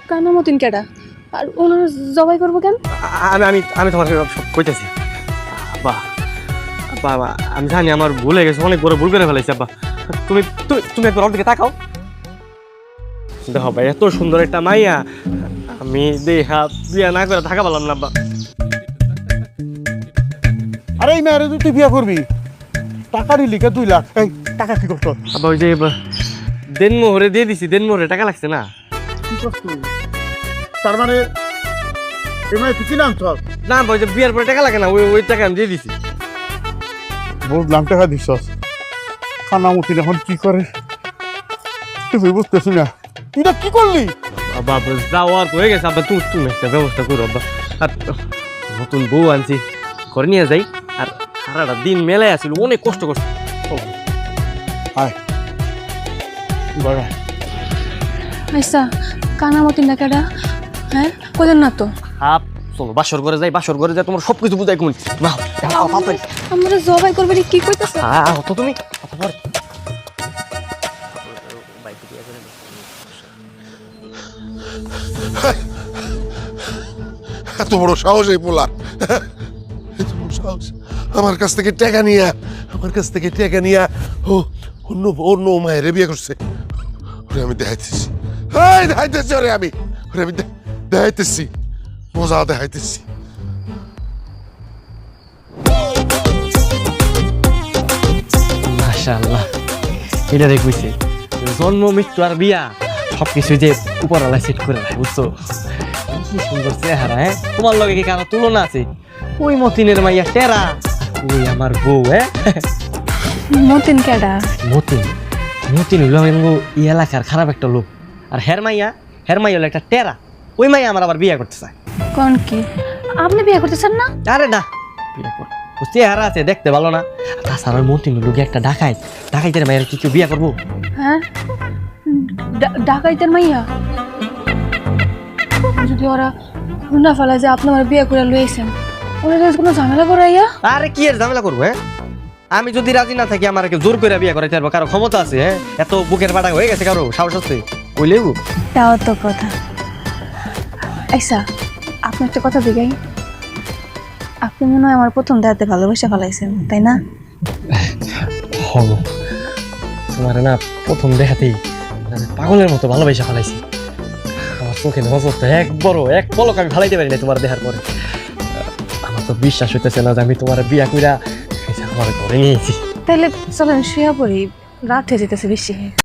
কানামতিন কেডা আর ওনার জবাই করবো কেন? আমি আমি আমি তোমার সব কইতেছি। আব্বা বাবা, আমি জানি আমার ভুল হয়ে গেছে, অনেক বড় ভুল করে ফেলেছি আব্বা। তুমি তুমি একবার ওর দিকে তাকাও। দেখো ভাই, এত সুন্দর একটা মাইয়া আমি দেখা বিয়া না করে থাকা পারলাম না আব্বা। আরে এই মেয়েরে তুই বিয়া করবি, টাকা নিলি 2 লাখ। এই টাকা কি করতো? আব্বা ওই যে দেনমোহরে দিয়ে দিছি, দেনমোহরে টাকা লাগছে না। কি করতো? তার মানে এই মেয়ে তুই কিনে আনছস? না আব্বা, ওই যে বিয়ার পরে টাকা লাগে না, ওই টাকা আমি দিয়ে দিছি। বুঝলাম, টাকা দিছস। কানামতি এখন কি করে তুই বুঝতেছি না। তুই না কি করলি? আব্বা যাওয়ার হয়ে গেছে আব্বা, তুমি একটা ব্যবস্থা করো আব্বা। আর নতুন বউ আনছি, ঘরে নিয়ে যাই। আর সারাটা দিন মেলায় আসছিল, অনেক কষ্ট করছে। আয় বড় আচ্ছা, কানামতিন না কেডা? হ্যাঁ, কোদেন না তো। আপ চলো বাসর ঘরে যাই, বাসর ঘরে যাই, তোমার সবকিছু বুঝাই কমন না। আমরা জবাই করবে কি কইতাছ? তো তুমি এত বড় সাহস এই পোলার, এত বড় সাহস! আমার কাছ থেকে টাকা নিয়া, ও অন্য মায়ের বিয়ে করছে। ওরে আমি দেখাইতেছি, ওরে আমি দেখাইতেছি, মজা দেখাইতেছি। মাশাআল্লাহ, এটা দেখুইছে জন্ম মৃত্যু আর বিয়া সবকিছু যে উপরওয়ালা সেট করে রাখে, বুঝছো? কি সুন্দর চেহারা, হ্যাঁ? তোমার লগে কি কারো তুলনা আছে? ওই মতিনের মাইয়া টেরা, ওই আমার বউ। হ্যাঁ, মতিন কেডা? মতিন হইল এই এলাকার খারাপ একটা লোক। আর হের মাইয়া হলো একটা টেরা। ওই মাইয়া আমার আবার বিয়ে করতে চায়। কোন কি আপনি বিয়ে করতেছেন না? আরে না, বিয়ে কর, চেহারা আছে, দেখতে ভালো না। তাছাড়া মতিন লোক একটা ডাকাইতের মাইয়ের কি কেউ বিয়ে করবো? হ্যাঁ, ডাকাইতের মাইয়া? যদি ওরা না ফেলা যে আপনি আমার বিয়ে করে লইছেন, ওরা যদি কোনো ঝামেলা করাইয়া? আরে কি এর ঝামেলা করবো? হ্যাঁ, আমি যদি রাজি না থাকি আমার কেউ জোর করে বিয়ে করাইতে পারবো? কারো ক্ষমতা আছে? হ্যাঁ, এত বুকের পাটা হয়ে গেছে কারো সাহস আছে? ওই লেবু তাও তো কথা। আচ্ছা, আপনি একটা কথা দিগাই, আপনি মনে হয় আমার প্রথম দেখাতে ভালোবাসা ফেলাইছেন, তাই না? হব, তোমার না প্রথম দেখাতেই পাগলের মতো ভালোবাসা ফেলাইছি। আমার চোখে নজরটা এক পলক আমি ফালাইতে পারি না তোমার দেখার পরে। আমার তো বিশ্বাস হইতেছে না যে আমি তোমার বিয়া কইরা আমার ঘরে নিয়েছি। তাইলে চলেন শুয়ে পড়ি, রাত হয়ে যেতেছে বেশি।